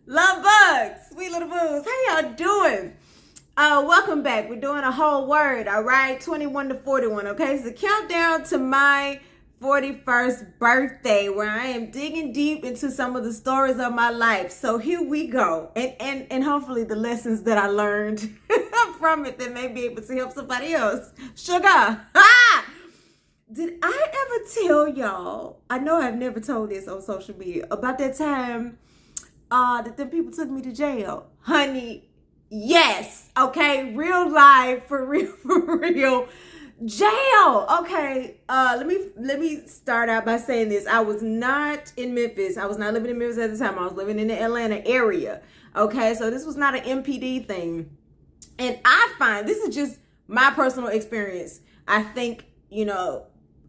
Love bugs, sweet little boos. How y'all doing? Welcome back. We're doing a whole word, all right? 21 to 41, okay? It's the countdown to my 41st birthday where I am digging deep into some of the stories of my life. So here we go. And hopefully the lessons that I learned from it that may be able to help somebody else. Sugar. Ha! Did I ever tell y'all, I know I've never told this on social media, about that time that them people took me to jail? Honey, yes. Okay, real life, for real, for real. Jail. Okay, let me start out by saying this. I was not in Memphis. I was not living in Memphis at the time. I was living in the Atlanta area. Okay, so this was not an MPD thing. And I find, this is just my personal experience. I think,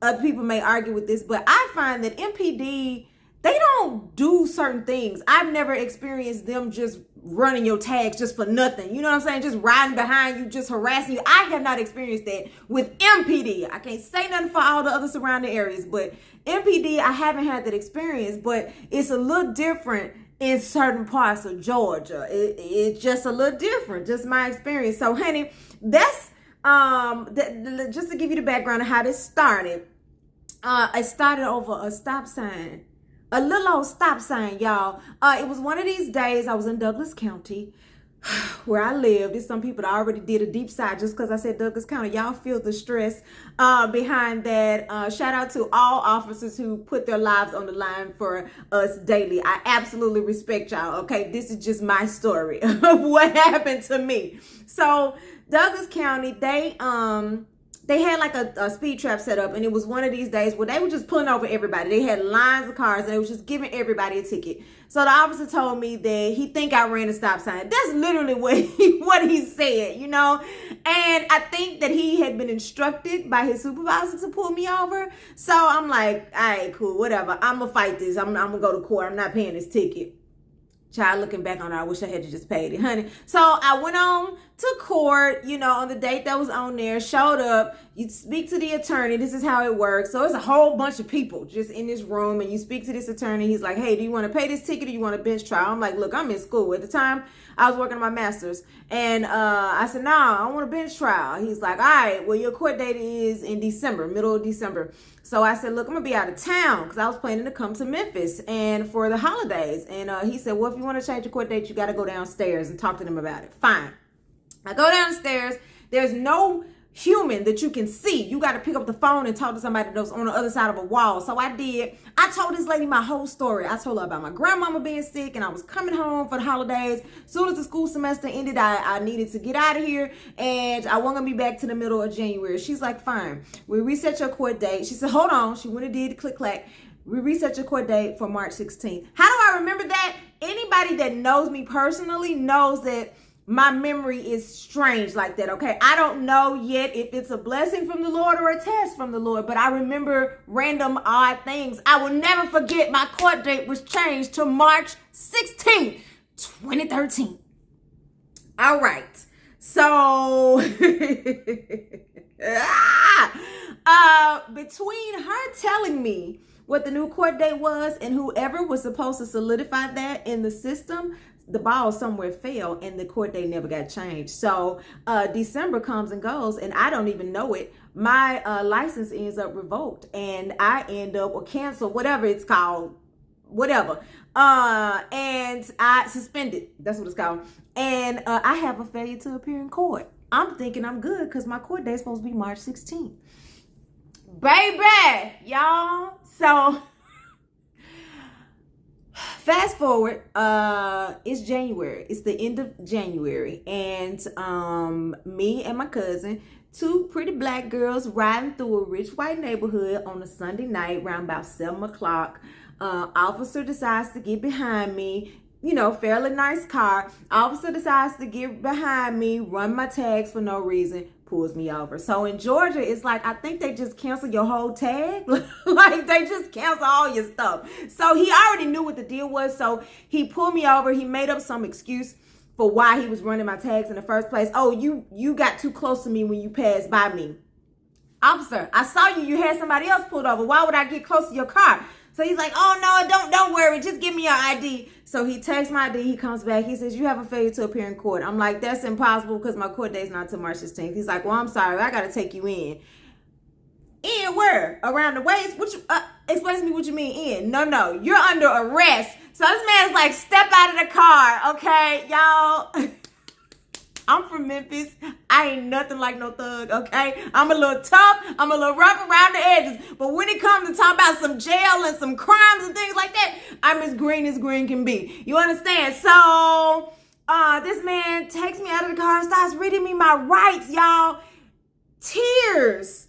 other people may argue with this, but I find that MPD, they don't do certain things. I've never experienced them just running your tags just for nothing. You know what I'm saying? Just riding behind you, just harassing you. I have not experienced that with MPD. I can't say nothing for all the other surrounding areas, but MPD, I haven't had that experience, but it's a little different in certain parts of Georgia. It's just a little different, just my experience. So honey, that's just to give you the background of how this started. It started over a stop sign. A little old stop sign, y'all. It was one of these days. I was in Douglas County, where I live. There's some people that already did a deep side just because I said Douglas County. Y'all feel the stress behind that. Shout out to all officers who put their lives on the line for us daily. I absolutely respect y'all. Okay, this is just my story of what happened to me. So Douglas County, they had like a speed trap set up, and it was one of these days where they were just pulling over everybody. They had lines of cars, and they was just giving everybody a ticket. So the officer told me that he think I ran a stop sign. That's literally what he said, And I think that he had been instructed by his supervisor to pull me over. So I'm like, all right, cool, whatever. I'm gonna fight this. I'm gonna go to court. I'm not paying this ticket. Child, looking back on it, I wish I had just paid it, honey. So I went on to court, on the date that was on there, showed up. You speak to the attorney. This is how it works. So it's a whole bunch of people just in this room, and you speak to this attorney. He's like, hey, do you want to pay this ticket or you want a bench trial? I'm like, look, I'm in school. At the time, I was working on my master's. And I said, nah, I want a bench trial. He's like, all right, well, your court date is in December, middle of December. So I said, look, I'm going to be out of town because I was planning to come to Memphis and for the holidays. And he said, well, if you want to change your court date, you got to go downstairs and talk to them about it. Fine. I go downstairs. There's no human that you can see. You got to pick up the phone and talk to somebody that's on the other side of a wall. So I did. I told this lady my whole story. I told her about my grandmama being sick and I was coming home for the holidays. As soon as the school semester ended, I needed to get out of here and I wasn't going to be back to the middle of January. She's like, fine. We reset your court date. She said, hold on. She went and did the click clack. We reset your court date for March 16th. How do I remember that? Anybody that knows me personally knows that my memory is strange like that, okay? I don't know yet if it's a blessing from the Lord or a test from the Lord, but I remember random odd things. I will never forget my court date was changed to March 16th, 2013. All right. So, between her telling me what the new court date was and whoever was supposed to solidify that in the system, the ball somewhere fell and the court date never got changed. So December comes and goes and I don't even know it. My license ends up revoked and I end up, or canceled, whatever it's called, whatever. And I suspended, that's what it's called. And I have a failure to appear in court. I'm thinking I'm good because my court date is supposed to be March 16th. Baby, y'all. So fast forward, it's January. It's the end of January. And me and my cousin, two pretty black girls riding through a rich white neighborhood on a Sunday night around about 7 o'clock. Officer decides to get behind me. Fairly nice car. Officer decides to get behind me, run my tags for no reason, pulls me over. So in Georgia, it's like, I think they just cancel your whole tag. Like they just cancel all your stuff. So he already knew what the deal was. So he pulled me over. He made up some excuse for why he was running my tags in the first place. Oh, you got too close to me when you passed by me. Officer, I saw you. You had somebody else pulled over. Why would I get close to your car? So he's like, oh no, don't worry, just give me your ID. So he takes my ID, he comes back, he says, you have a failure to appear in court. I'm like, that's impossible because my court date's not till March 16th. He's like, well, I'm sorry, I gotta take you in. In where? Around the waist? Explain to me what you mean in. No, you're under arrest. So this man's like, step out of the car, okay, y'all. I'm from Memphis. I ain't nothing like no thug, okay? I'm a little tough. I'm a little rough around the edges. But when it comes to talk about some jail and some crimes and things like that, I'm as green can be. You understand? So this man takes me out of the car and starts reading me my rights, y'all. Tears,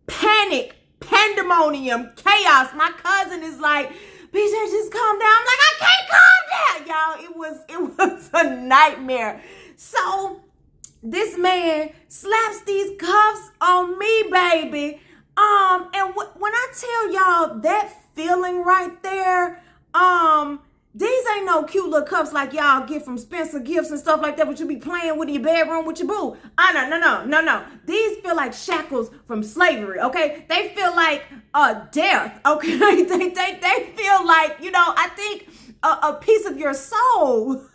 panic, pandemonium, chaos. My cousin is like, BJ, just calm down. I'm like, I can't calm down, y'all. It was a nightmare. So this man slaps these cuffs on me, baby. And when I tell y'all that feeling right there, these ain't no cute little cuffs like y'all get from Spencer Gifts and stuff like that, what you be playing with in your bedroom with your boo. No. These feel like shackles from slavery, okay? They feel like death, okay? they feel like, I think a piece of your soul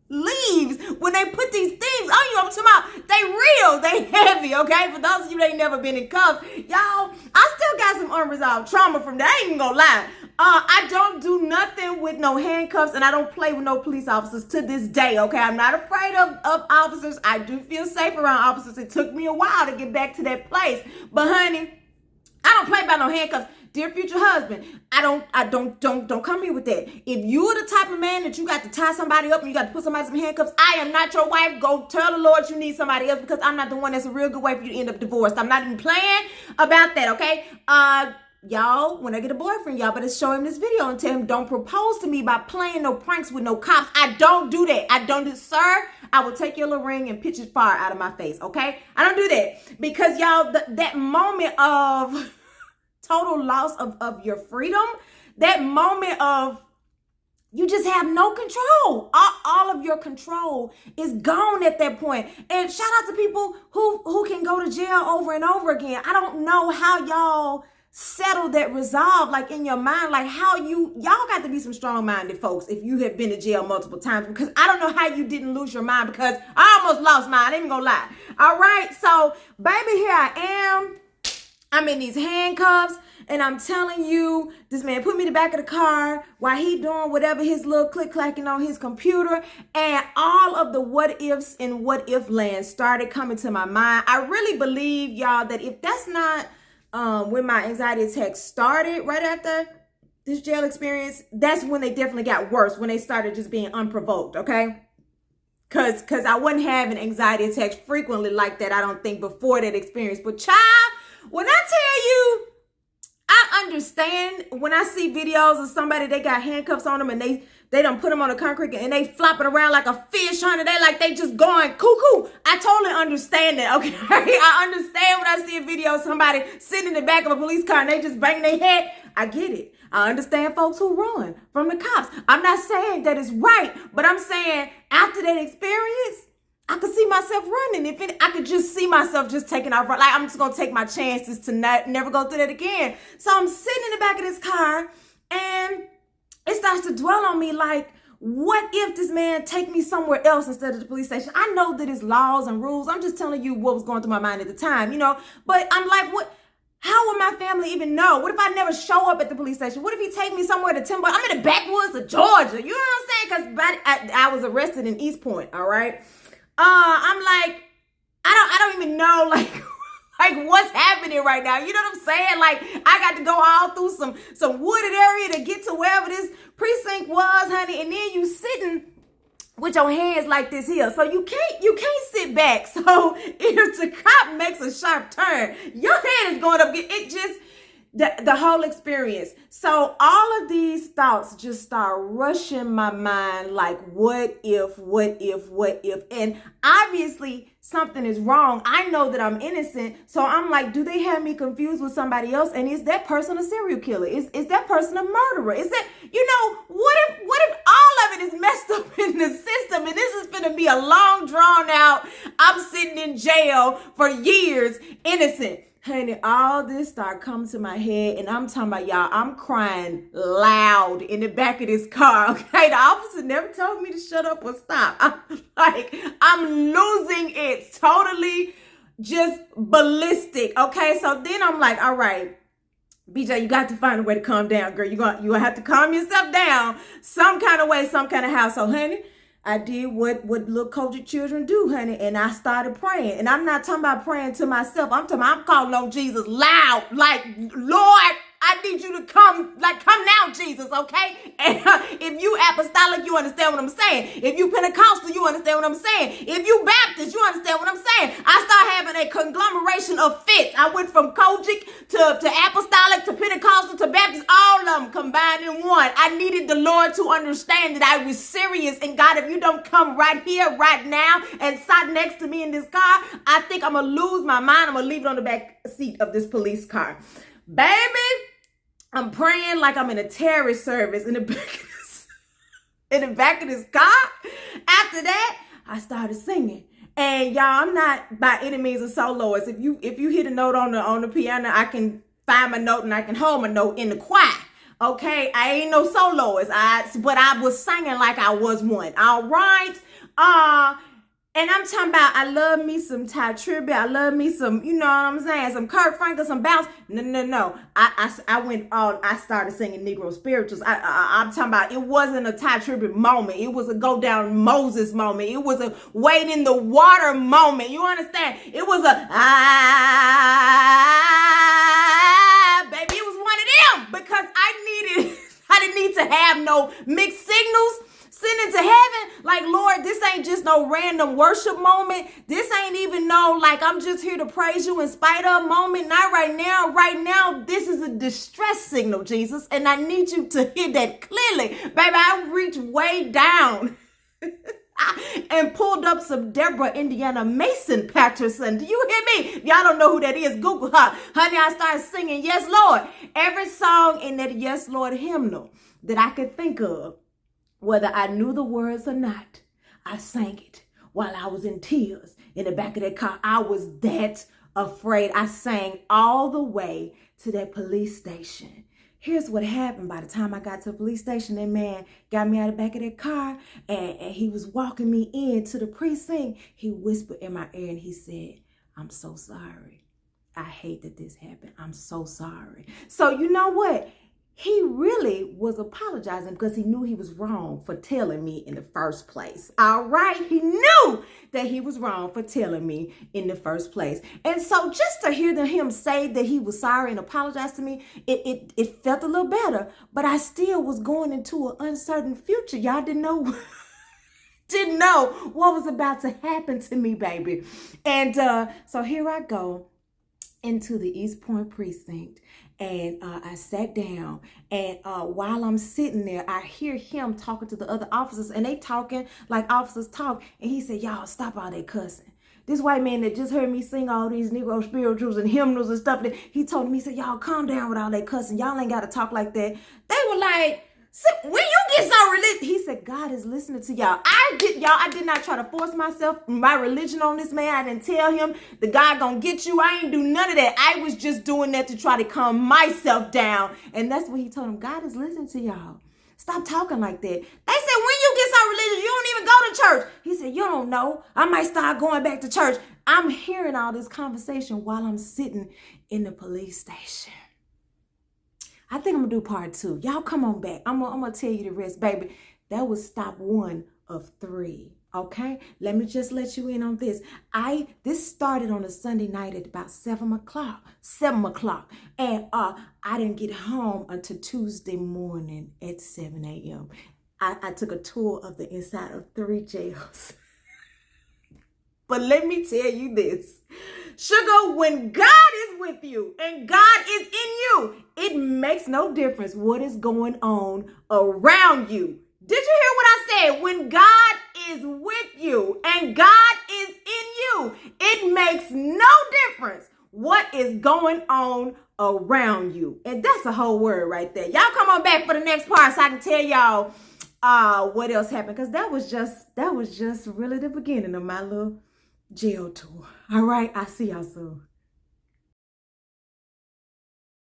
leaves when they put these things on you. I'm talking about they real, they heavy, okay? For those of you that ain't never been in cuffs, y'all, I still got some unresolved trauma from that. I ain't even gonna lie. I don't do nothing with no handcuffs, and I don't play with no police officers to this day, okay? I'm not afraid of officers. I do feel safe around officers. It took me a while to get back to that place. But honey, I don't play by no handcuffs. Dear future husband, don't come here with that. If you're the type of man that you got to tie somebody up and you got to put somebody in some handcuffs, I am not your wife. Go tell the Lord you need somebody else, because I'm not the one that's a real good way for you to end up divorced. I'm not even playing about that, okay? Y'all, when I get a boyfriend, y'all better show him this video and tell him don't propose to me by playing no pranks with no cops. I don't do that. Sir, I will take your little ring and pitch it far out of my face, okay? I don't do that because, y'all, that moment of total loss of your freedom, that moment of you just have no control. All of your control is gone at that point. And shout out to people who can go to jail over and over again. I don't know how y'all settle that resolve, like in your mind, like how y'all got to be some strong-minded folks if you have been to jail multiple times, because I don't know how you didn't lose your mind, because I almost lost mine. I ain't even gonna lie. All right, so baby, here I am. I'm in these handcuffs, and I'm telling you, this man put me in the back of the car while he doing whatever his little click-clacking on his computer, and all of the what ifs and what if land started coming to my mind. I really believe, y'all, that if that's not when my anxiety attacks started right after this jail experience, that's when they definitely got worse, when they started just being unprovoked, okay? Because I wasn't having anxiety attacks frequently like that, I don't think, before that experience. But child, when I tell you, I understand when I see videos of somebody, they got handcuffs on them and they done put them on the concrete and they flopping around like a fish, honey. They just going cuckoo. I totally understand that, okay? I understand when I see a video of somebody sitting in the back of a police car and they just banging their head. I get it. I understand folks who run from the cops. I'm not saying that it's right, but I'm saying after that experience, I could see myself running. I could just see myself just taking off. Like, I'm just going to take my chances to never go through that again. So I'm sitting in the back of this car, and it starts to dwell on me like, what if this man take me somewhere else instead of the police station? I know that it's laws and rules. I'm just telling you what was going through my mind at the time, But I'm like, what? How would my family even know? What if I never show up at the police station? What if he take me somewhere to Timber? I'm in the backwoods of Georgia. You know what I'm saying? Because I was arrested in East Point, all right? I'm like, I don't even know, like what's happening right now. You know what I'm saying? Like, I got to go all through some wooded area to get to wherever this precinct was, honey. And then you sitting with your hands like this here. So you can't sit back. So if the cop makes a sharp turn, your hand is going up. It just, the whole experience. So all of these thoughts just start rushing my mind like, what if? And obviously something is wrong. I know that I'm innocent. So I'm like, do they have me confused with somebody else? And is that person a serial killer? Is that person a murderer? Is that, what if all of it is messed up in the system and this is going to be a long drawn out, I'm sitting in jail for years, innocent. Honey, all this started coming to my head, and I'm talking about, y'all, I'm crying loud in the back of this car, okay? The officer never told me to shut up or stop. I'm losing it, totally just ballistic, okay? So then I'm like, all right, BJ, you got to find a way to calm down, girl. You're gonna have to calm yourself down some kind of way, some kind of how. So, honey, I did what little cultured children do, honey, and I started praying. And I'm not talking about praying to myself. I'm calling on Jesus loud, like, Lord, I need you to come now, Jesus, okay? And if you apostolic, you understand what I'm saying. If you Pentecostal, you understand what I'm saying. If you Baptist, you understand what I'm saying. I started having a conglomeration of fits. I went from Kojic to apostolic to Pentecostal to Baptist, all of them combined in one. I needed the Lord to understand that I was serious. And God, if you don't come right here, right now, and sit next to me in this car, I think I'm going to lose my mind. I'm going to leave it on the back seat of this police car. Baby, I'm praying like I'm in a terrorist service in the back of this car. After that, I started singing. And y'all, I'm not by any means a soloist. If you hit a note on the piano, I can find my note and I can hold my note in the choir. Okay, I ain't no soloist. But I was singing like I was one. All right. And I'm talking about, I love me some Ty Tribbett. I love me some, you know what I'm saying, some Kirk Franklin, some bounce. No. I started singing Negro spirituals. I'm talking about, it wasn't a Ty Tribbett moment. It was a go down Moses moment. It was a wade in the water moment. You understand? It was baby, it was one of them, because I didn't need to have no mixed signals. Send it to heaven. Like, Lord, this ain't just no random worship moment. This ain't even no, like, I'm just here to praise you in spite of moment. Not right now. Right now, this is a distress signal, Jesus. And I need you to hear that clearly. Baby, I reached way down and pulled up some Deborah Indiana Mason Patterson. Do you hear me? If y'all don't know who that is, Google her. Honey, I started singing Yes, Lord. Every song in that Yes, Lord hymnal that I could think of, whether I knew the words or not, I sang it while I was in tears in the back of that car. I was that afraid. I sang all the way to that police station. Here's what happened. By the time I got to the police station, that man got me out of the back of that car, and he was walking me into the precinct. He whispered in my ear and he said, "I'm so sorry. I hate that this happened. I'm so sorry." So you know what? He really was apologizing because he knew he was wrong for telling me in the first place. All right. He knew that he was wrong for telling me in the first place. And so just to hear him say that he was sorry and apologize to me, it felt a little better. But I still was going into an uncertain future. Y'all didn't know what was about to happen to me, baby. And so here I go into the East Point precinct. And I sat down, and while I'm sitting there, I hear him talking to the other officers, and they talking like officers talk. And he said, "Y'all stop all that cussing." This white man that just heard me sing all these Negro spirituals and hymnals and stuff, that he told me, he said, "Y'all calm down with all that cussing. Y'all ain't got to talk like that." They were like, "When you get so religious," he said, "God is listening to y'all." I did not try to force my religion on this man. I didn't tell him the God gonna get you. I ain't do none of that. I was just doing that to try to calm myself down. And that's what he told him. God is listening to y'all. Stop talking like that. They said, "When you get so religious, you don't even go to church." He said, "You don't know. I might start going back to church." I'm hearing all this conversation while I'm sitting in the police station. I think I'm going to do part 2. Y'all come on back. I'm going to tell you the rest, baby. That was stop 1 of 3. Okay? Let me just let you in on this. This started on a Sunday night at about 7 o'clock. And I didn't get home until Tuesday morning at 7 a.m. I took a tour of the inside of 3 jails. But let me tell you this. Sugar, when God is with you and God is in you, it makes no difference what is going on around you. Did you hear what I said? When God is with you and God is in you, it makes no difference what is going on around you. And that's a whole word right there. Y'all come on back for the next part so I can tell y'all what else happened. Because that was just really the beginning of my little jail tour. All right, I'll see y'all soon.